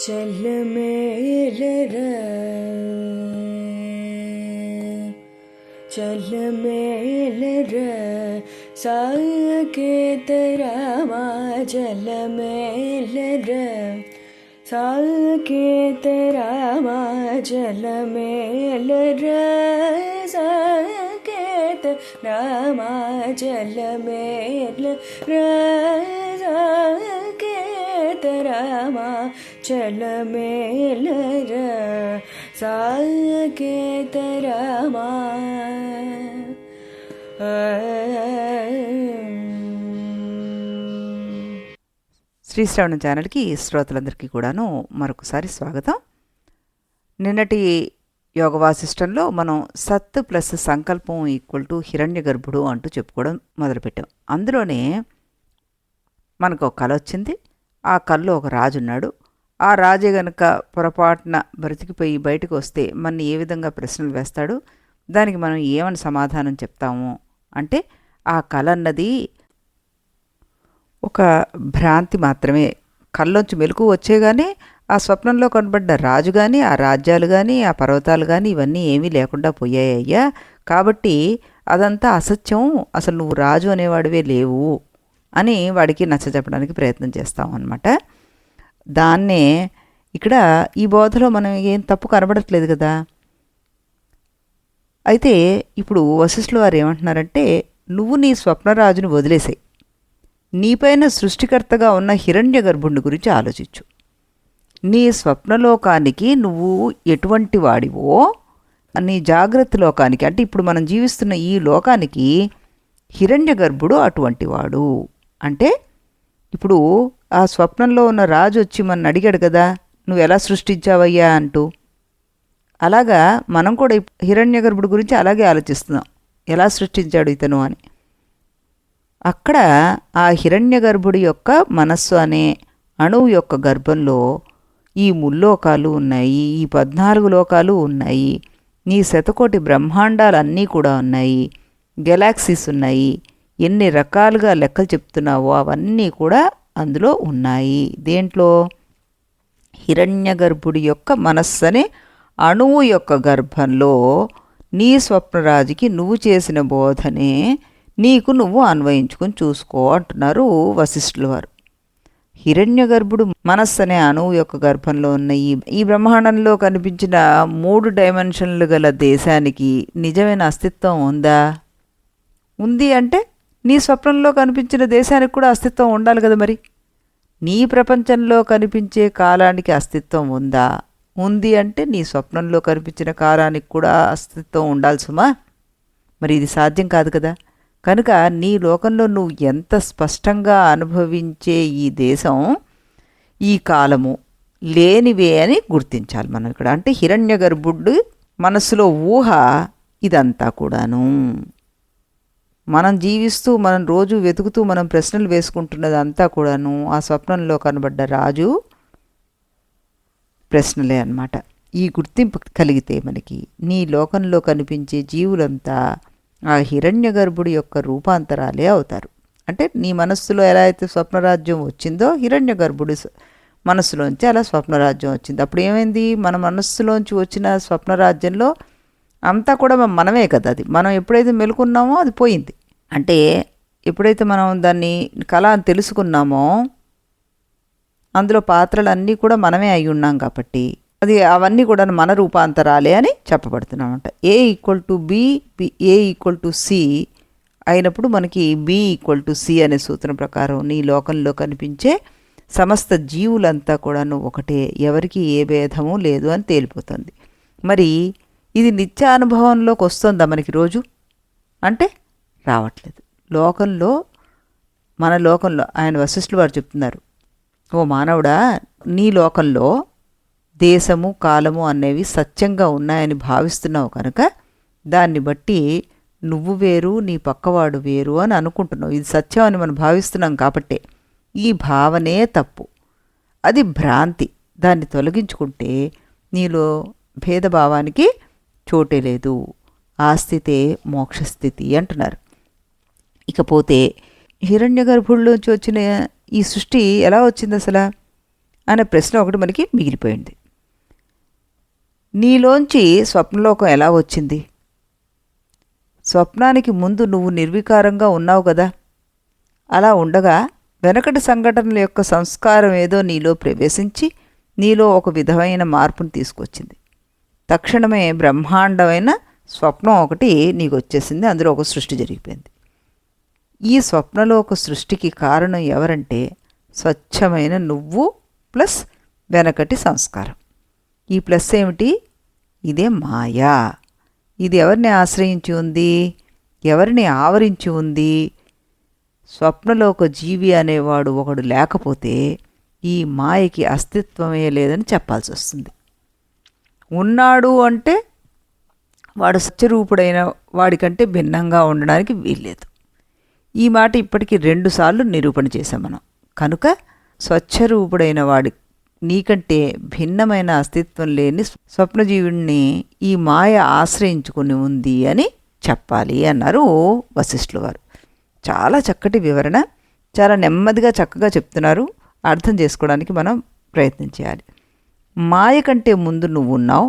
చల్లమేలర చల్లమేలర సాకేతరామా జలమేలర సాకేతరామా జలమేలర సాకేతరామా జలమేలర సాకేతరామా చలమేలర సాకేతరామా. శ్రీ శ్రవణ ఛానల్కి శ్రోతలందరికీ కూడాను మరొకసారి స్వాగతం. నిన్నటి యోగ వాసిష్టంలో మనం సత్ ప్లస్ సంకల్పం ఈక్వల్ టు హిరణ్య గర్భుడు అంటూ చెప్పుకోవడం మొదలుపెట్టాం. అందులోనే మనకు ఒక కళ వచ్చింది. ఆ కళలో ఒక రాజు ఉన్నాడు. ఆ రాజే గనక పొరపాటున బ్రతికిపోయి బయటకు వస్తే మన ఏ విధంగా ప్రశ్నలు వేస్తాడు, దానికి మనం ఏమని సమాధానం చెప్తాము అంటే, ఆ కళ అన్నది ఒక భ్రాంతి మాత్రమే. కళ్ళలోంచి మెలకు వచ్చే కానీ ఆ స్వప్నంలో కనబడ్డ రాజు కానీ ఆ రాజ్యాలు కానీ ఆ పర్వతాలు కానీ ఇవన్నీ ఏమీ లేకుండా పోయాయ్యా. కాబట్టి అదంతా అసత్యం, అసలు నువ్వు రాజు అనేవాడివే లేవు అని వాడికి నచ్చజెప్పడానికి ప్రయత్నం చేస్తాం అన్నమాట. దాన్నే ఇక్కడ ఈ బోధలో మనం ఏం తప్పు కనబడట్లేదు కదా. అయితే ఇప్పుడు వశిష్ఠుల వారు ఏమంటున్నారంటే, నువ్వు నీ స్వప్నరాజుని వదిలేసాయి, నీపైన సృష్టికర్తగా ఉన్న హిరణ్య గర్భుడి గురించి ఆలోచించు. నీ స్వప్నలోకానికి నువ్వు ఎటువంటి వాడివో నీ జాగ్రత్త లోకానికి, అంటే ఇప్పుడు మనం జీవిస్తున్న ఈ లోకానికి హిరణ్య గర్భుడు అటువంటి వాడు. అంటే ఇప్పుడు ఆ స్వప్నంలో ఉన్న రాజు వచ్చి మన అడిగాడు కదా, నువ్వు ఎలా సృష్టించావయ్యా అంటూ. అలాగా మనం కూడా హిరణ్య గర్భుడి గురించి అలాగే ఆలోచిస్తున్నాం, ఎలా సృష్టించాడు ఇతను అని. అక్కడ ఆ హిరణ్య గర్భుడి యొక్క మనస్సు అనే అణువు యొక్క గర్భంలో ఈ ముల్లోకాలు ఉన్నాయి, ఈ 14 లోకాలు ఉన్నాయి, నీ శతకోటి బ్రహ్మాండాలన్నీ కూడా ఉన్నాయి, గెలాక్సీస్ ఉన్నాయి, ఎన్ని రకాలుగా లెక్కలు చెప్తున్నావో అవన్నీ కూడా అందులో ఉన్నాయి. దేంట్లో? హిరణ్య గర్భుడి యొక్క మనస్సు అనే అణువు యొక్క గర్భంలో నీ స్వప్నరాజుకి నువ్వు చేసిన బోధనే నీకు నువ్వు అన్వయించుకొని చూసుకో అంటున్నారు వశిష్ఠుల వారు. హిరణ్య గర్భుడు మనస్సు అనే అణువు యొక్క గర్భంలో ఉన్న ఈ బ్రహ్మాండంలో కనిపించిన 3 డైమెన్షన్లు గల దేశానికి నిజమైన అస్తిత్వం ఉందా? ఉంది అంటే నీ స్వప్నంలో కనిపించిన దేశానికి కూడా అస్తిత్వం ఉండాలి కదా. మరి నీ ప్రపంచంలో కనిపించే కాలానికి అస్తిత్వం ఉందా? ఉంది అంటే నీ స్వప్నంలో కనిపించిన కాలానికి కూడా అస్తిత్వం ఉండాలి సుమా. మరి ఇది సాధ్యం కాదు కదా. కనుక నీ లోకంలో నువ్వు ఎంత స్పష్టంగా అనుభవించే ఈ దేశం, ఈ కాలము లేనివే అని గుర్తించాలి మనం ఇక్కడ. అంటే హిరణ్య గర్భుడు మనస్సులో ఊహ ఇదంతా కూడాను. మనం జీవిస్తూ మనం రోజు వెతుకుతూ మనం ప్రశ్నలు వేసుకుంటున్నది అంతా కూడాను ఆ స్వప్నంలో కనబడ్డ రాజు ప్రశ్నలే అన్నమాట. ఈ గుర్తింపు కలిగితే మనకి నీ లోకంలో కనిపించే జీవులంతా ఆ హిరణ్య గర్భుడి యొక్క రూపాంతరాలే అవుతారు. అంటే నీ మనస్సులో ఎలా అయితే స్వప్నరాజ్యం వచ్చిందో హిరణ్య గర్భుడి మనస్సులోంచి అలా స్వప్నరాజ్యం వచ్చింది. అప్పుడు ఏమైంది? మన మనస్సులోంచి వచ్చిన స్వప్నరాజ్యంలో అంతా కూడా మనమే కదా. అది మనం ఎప్పుడైతే మెలుకున్నామో అది పోయింది. అంటే ఎప్పుడైతే మనం దాన్ని కళ అని తెలుసుకున్నామో అందులో పాత్రలన్నీ కూడా మనమే అయి ఉన్నాం కాబట్టి అది అవన్నీ కూడా మన రూపాంతరాలే అని చెప్పబడుతున్నామంట. A = B, A = C అయినప్పుడు మనకి B = C అనే సూత్రం ప్రకారం నీ లోకంలో కనిపించే సమస్త జీవులంతా కూడాను ఒకటే, ఎవరికి ఏ భేదము లేదు అని తేలిపోతుంది. మరి ఇది నిత్యానుభవంలోకి వస్తుందా మనకి రోజు అంటే? రావట్లేదు. లోకంలో మన లోకంలో ఆయన వశిష్ఠుల వారు చెప్తున్నారు, ఓ మానవుడా, నీ లోకంలో దేశము కాలము అనేవి సత్యంగా ఉన్నాయని భావిస్తున్నావు కనుక దాన్ని బట్టి నువ్వు వేరు నీ పక్కవాడు వేరు అని అనుకుంటున్నావు. ఇది సత్యం అని మనం భావిస్తున్నాం కాబట్టే. ఈ భావనే తప్పు, అది భ్రాంతి. దాన్ని తొలగించుకుంటే నీలో భేదభావానికి చోటే లేదు. ఆ స్థితే మోక్షస్థితి అంటున్నారు. ఇకపోతే హిరణ్య గర్భుల్లోంచి వచ్చిన ఈ సృష్టి ఎలా వచ్చింది అసలు అనే ప్రశ్న ఒకటి మనకి మిగిలిపోయింది. నీలోంచి స్వప్నలోకం ఎలా వచ్చింది? స్వప్నానికి ముందు నువ్వు నిర్వికారంగా ఉన్నావు కదా. అలా ఉండగా వెనకటి సంఘటనల యొక్క సంస్కారం ఏదో నీలో ప్రవేశించి నీలో ఒక విధమైన మార్పును తీసుకొచ్చింది. తక్షణమే బ్రహ్మాండమైన స్వప్నం ఒకటి నీకు వచ్చేసింది. అందులో ఒక సృష్టి జరిగిపోయింది. ఈ స్వప్నలోక సృష్టికి కారణం ఎవరంటే స్వచ్ఛమైన నువ్వు ప్లస్ వెనకటి సంస్కారం. ఈ ప్లస్ ఏమిటి? ఇదే మాయా. ఇది ఎవరిని ఆశ్రయించి ఉంది? ఎవరిని ఆవరించి ఉంది? స్వప్నలోక జీవి అనేవాడు ఒకడు లేకపోతే ఈ మాయకి అస్తిత్వమే లేదని చెప్పాల్సి వస్తుంది. ఉన్నాడు అంటే వాడు సత్యరూపుడైన వాడికంటే భిన్నంగా ఉండడానికి వీల్లేదు. ఈ మాట ఇప్పటికీ 2 సార్లు నిరూపణ చేశాం మనం. కనుక స్వచ్ఛరూపుడైన వాడి నీకంటే భిన్నమైన అస్తిత్వం లేని స్వప్నజీవుణ్ణి ఈ మాయ ఆశ్రయించుకుని ఉంది అని చెప్పాలి అన్నారు వశిష్ఠుల వారు. చాలా చక్కటి వివరణ, చాలా నెమ్మదిగా చక్కగా చెప్తున్నారు. అర్థం చేసుకోవడానికి మనం ప్రయత్నం చేయాలి. మాయ కంటే ముందు నువ్వున్నావు,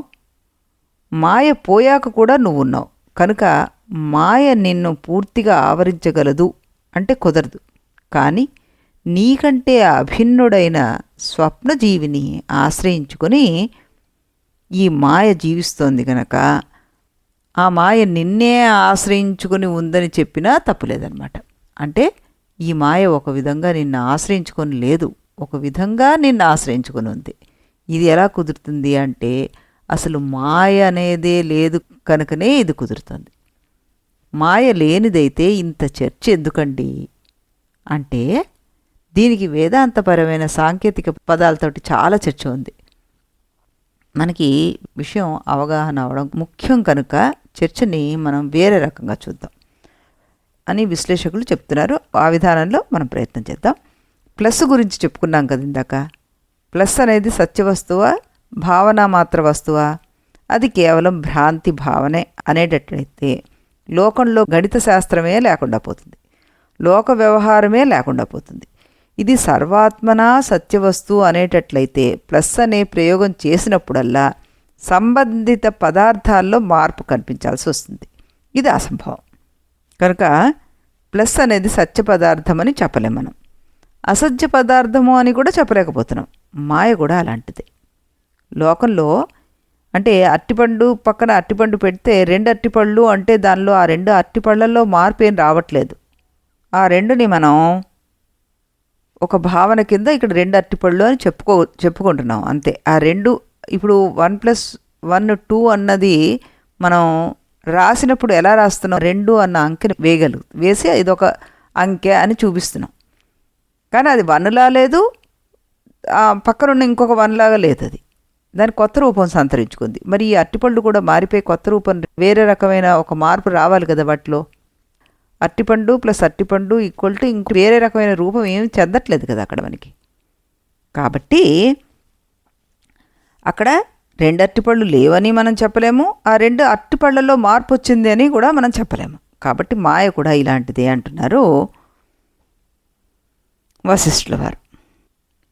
మాయ పోయాక కూడా నువ్వున్నావు. కనుక మాయ నిన్ను పూర్తిగా ఆవరించగలదు అంటే కుదరదు. కానీ నీకంటే అభిన్నుడైన స్వప్నజీవిని ఆశ్రయించుకొని ఈ మాయ జీవిస్తోంది కనుక ఆ మాయ నిన్నే ఆశ్రయించుకొని ఉందని చెప్పినా తప్పులేదన్నమాట. అంటే ఈ మాయ ఒక విధంగా నిన్ను ఆశ్రయించుకొని లేదు, ఒక విధంగా నిన్ను ఆశ్రయించుకొని ఉంది. ఇది ఎలా కుదురుతుంది అంటే అసలు మాయ అనేదే లేదు కనుకనే ఇది కుదురుతుంది. మాయ లేనిదైతే ఇంత చర్చ ఎందుకండి అంటే దీనికి వేదాంతపరమైన సాంకేతిక పదాలతోటి చాలా చర్చ ఉంది. మనకి విషయం అవగాహన అవడం ముఖ్యం కనుక చర్చని మనం వేరే రకంగా చూద్దాం అని విశ్లేషకులు చెప్తున్నారు. ఆ విధానంలో మనం ప్రయత్నం చేద్దాం. ప్లస్ గురించి చెప్పుకున్నాం కదా ఇందాక. ప్లస్ అనేది సత్యవస్తువా, భావన మాత్ర వస్తువా? అది కేవలం భ్రాంతి భావనే అనేటట్లయితే లోకంలో గణిత శాస్త్రమే లేకుండా పోతుంది, లోక వ్యవహారమే లేకుండా పోతుంది. ఇది సర్వాత్మనా సత్యవస్తువు అనేటట్లయితే ప్లస్ అనే ప్రయోగం చేసినప్పుడల్లా సంబంధిత పదార్థాల్లో మార్పు కనిపించాల్సి వస్తుంది. ఇది అసంభవం. కనుక ప్లస్ అనేది సత్య పదార్థం అని చెప్పలేం మనం, అసత్య పదార్థము అని కూడా చెప్పలేకపోతున్నాం. మాయ కూడా అలాంటిదే. లోకంలో అంటే అరటిపండు పక్కన అరటిపండు పెడితే 2 అరటిపళ్ళు అంటే దానిలో ఆ 2 అరటిపళ్ళల్లో మార్పు ఏం రావట్లేదు. ఆ 2ని మనం ఒక భావన కింద ఇక్కడ 2 అరటిపళ్ళు అని చెప్పుకుంటున్నాం అంతే. ఆ 2 ఇప్పుడు 1+1 2 అన్నది మనం రాసినప్పుడు ఎలా రాస్తున్నాం? 2 అన్న అంకెని వేసి ఇదొక అంకె అని చూపిస్తున్నాం. కానీ అది 1లా లేదు, పక్కనున్న ఇంకొక 1లాగా లేదు. అది దాని కొత్త రూపం సంతరించుకుంది. మరి ఈ అరటిపళ్ళు కూడా మారిపోయి కొత్త రూపం వేరే రకమైన ఒక మార్పు రావాలి కదా వాటిలో. అరటిపండు ప్లస్ అరటిపండు ఈక్వల్ టు ఇంకో వేరే రకమైన రూపం ఏమి చెందట్లేదు కదా అక్కడ మనకి. కాబట్టి అక్కడ 2 అరటిపళ్ళు లేవని మనం చెప్పలేము, ఆ 2 అరటిపళ్ళల్లో మార్పు వచ్చింది అని కూడా మనం చెప్పలేము. కాబట్టి మాయ కూడా ఇలాంటిదే అంటున్నారు వశిష్ఠుల వారు.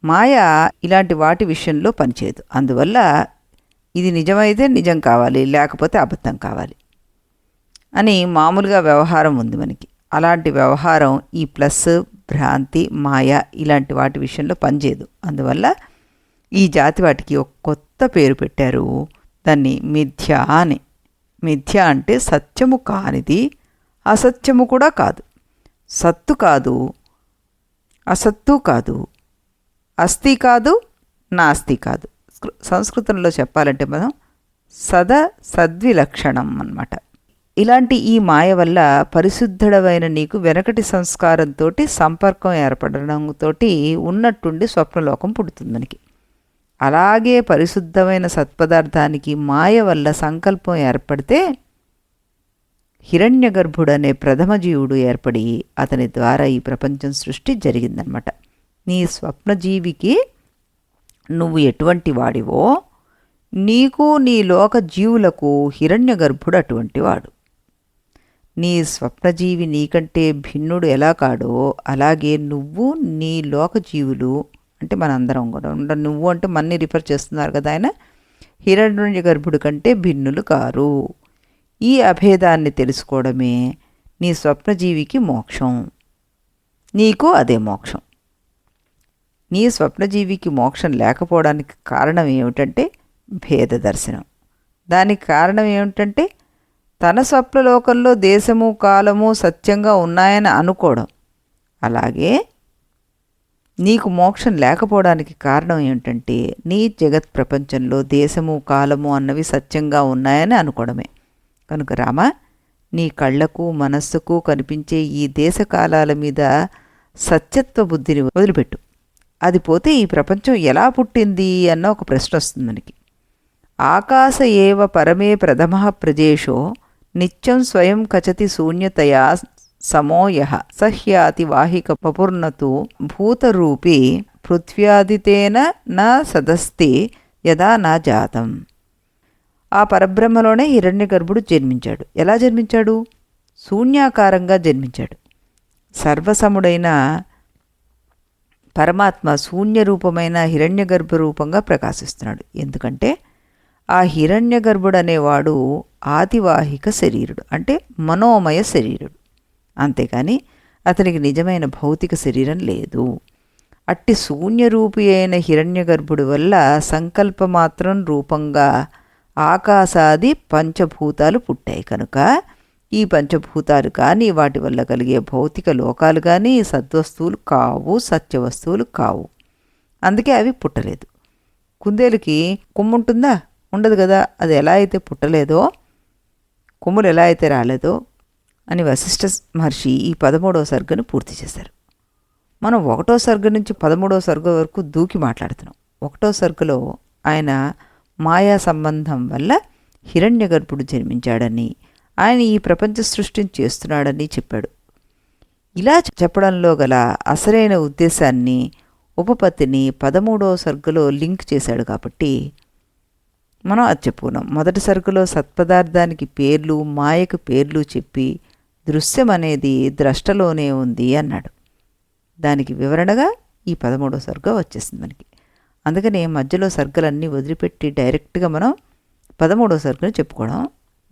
మాయ ఇలాంటి వాటి విషయంలో పనిచేయదు. అందువల్ల ఇది నిజమైతే నిజం కావాలి, లేకపోతే అబద్ధం కావాలి అని మామూలుగా వ్యవహారం ఉంది మనకి. అలాంటి వ్యవహారం ఈ ప్లస్, భ్రాంతి, మాయ ఇలాంటి వాటి విషయంలో పనిచేయదు. అందువల్ల ఈ జాతి వాటికి ఒక కొత్త పేరు పెట్టారు, దాన్ని మిథ్య అని. మిథ్య అంటే సత్యము కానిది, అసత్యము కూడా కాదు, సత్తు కాదు, అసత్తు కాదు, అస్థి కాదు, నాస్తి కాదు. సంస్కృతంలో చెప్పాలంటే మనం సద్విలక్షణం అన్నమాట. ఇలాంటి ఈ మాయ వల్ల పరిశుద్ధుడవైన నీకు వెనకటి సంస్కారంతో సంపర్కం ఏర్పడడంతో ఉన్నట్టుండి స్వప్నలోకం పుడుతుంది మనకి. అలాగే పరిశుద్ధమైన సత్పదార్థానికి మాయ వల్ల సంకల్పం ఏర్పడితే హిరణ్యగర్భుడనే ప్రథమ జీవుడు ఏర్పడి అతని ద్వారా ఈ ప్రపంచం సృష్టి జరిగిందనమాట. నీ స్వప్నజీవికి నువ్వు ఎటువంటి వాడివో నీకు నీ లోక జీవులకు హిరణ్యగర్భుడు అటువంటి వాడు. నీ స్వప్నజీవి నీకంటే భిన్నుడు ఎలా కాడో అలాగే నువ్వు నీ లోకజీవులు అంటే మనందరం కూడా నువ్వు అంటే మన్ని రిఫర్ చేస్తున్నారు కదా ఆయన. హిరణ్య గర్భుడి కంటే భిన్నులు కారు. ఈ అభేదాన్ని తెలుసుకోవడమే నీ స్వప్నజీవికి మోక్షం. నీకు అదే మోక్షం. నీ స్వప్నజీవికి మోక్షం లేకపోవడానికి కారణం ఏమిటంటే భేద దర్శనం. దానికి కారణం ఏమిటంటే తన స్వప్నలోకంలో దేశము కాలము సత్యంగా ఉన్నాయని అనుకోవడం. అలాగే నీకు మోక్షం లేకపోవడానికి కారణం ఏమిటంటే నీ జగత్ ప్రపంచంలో దేశము కాలము అన్నవి సత్యంగా ఉన్నాయని అనుకోవడమే. కనుక రామ, నీ కళ్ళకు మనస్సుకు కనిపించే ఈ దేశకాలాల మీద సత్యత్వ బుద్ధిని వదిలిపెట్టు. అది పోతే ఈ ప్రపంచం ఎలా పుట్టింది అన్న ఒక ప్రశ్న వస్తుంది మనకి. ఆకాశ ఏవ పరమే ప్రథమ ప్రజేషో నిత్యం స్వయం కచతి శూన్యతయా సమోయః సహ్యాతి వాహిక పపుర్నతు భూతరూపీ పృథ్వ్యాదితేన నా సదస్తి యదా నా జాతం. ఆ పరబ్రహ్మలోనే హిరణ్యగర్భుడు జన్మించాడు. ఎలా జన్మించాడు? శూన్యాకారంగా జన్మించాడు. సర్వసముడైన పరమాత్మ శూన్యరూపమైన హిరణ్యగర్భ రూపంగా ప్రకాశిస్తున్నాడు. ఎందుకంటే ఆ హిరణ్యగర్భుడు అనేవాడు ఆదివాహిక శరీరుడు, అంటే మనోమయ శరీరుడు. అంతేకాని అతనికి నిజమైన భౌతిక శరీరం లేదు. అట్టి శూన్యరూపి అయిన హిరణ్యగర్భుడి వల్ల సంకల్పమాత్రం రూపంగా ఆకాశాది పంచభూతాలు పుట్టాయి. కనుక ఈ పంచభూతాలు కానీ వాటి వల్ల కలిగే భౌతిక లోకాలు కానీ సద్వస్తువులు కావు, సత్యవస్తువులు కావు. అందుకే అవి పుట్టలేదు. కుందేలుకి కొమ్ము ఉంటుందా? ఉండదు కదా. అది ఎలా అయితే పుట్టలేదో, కొమ్ములు ఎలా అయితే రాలేదో అని వశిష్ఠ మహర్షి ఈ 13వ సర్గను పూర్తి చేశారు. మనం 1వ సర్గ నుంచి 13వ సర్గ వరకు దూకి మాట్లాడుతున్నాం. 1వ సర్గలో ఆయన మాయా సంబంధం వల్ల హిరణ్యగర్భుడు జన్మించాడని, ఆయన ఈ ప్రపంచ సృష్టిని చేస్తున్నాడని చెప్పాడు. ఇలా చెప్పడంలో గల అసలైన ఉద్దేశాన్ని, ఉపపత్తిని 13వ సర్గలో లింక్ చేశాడు. కాబట్టి మనం అది చెప్పుకున్నాం. మొదటి సర్గలో సత్పదార్థానికి పేర్లు, మాయకు పేర్లు చెప్పి దృశ్యం అనేది ద్రష్టలోనే ఉంది అన్నాడు. దానికి వివరణగా ఈ 13వ సర్గ వచ్చేసింది మనకి. అందుకనే మధ్యలో సర్గలన్నీ వదిలిపెట్టి డైరెక్ట్గా మనం 13వ సర్గను చెప్పుకోవడం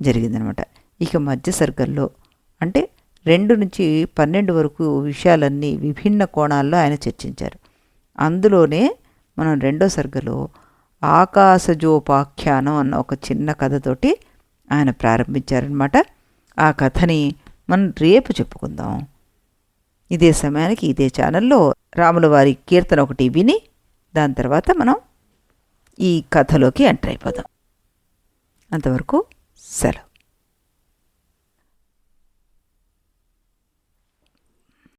జరిగిందనమాట. ఇక మధ్య సర్గల్లో అంటే 2 నుంచి 12 వరకు విషయాలన్నీ విభిన్న కోణాల్లో ఆయన చర్చించారు. అందులోనే మనం 2వ సర్గలో ఆకాశజోపాఖ్యానం అన్న ఒక చిన్న కథతోటి ఆయన ప్రారంభించారనమాట. ఆ కథని మనం రేపు చెప్పుకుందాం. ఇదే సమయానికి ఇదే ఛానల్లో రాముల వారి కీర్తన ఒకటి విని దాని తర్వాత మనం ఈ కథలోకి ఎంటర్ అయిపోదాం. అంతవరకు సెలవు.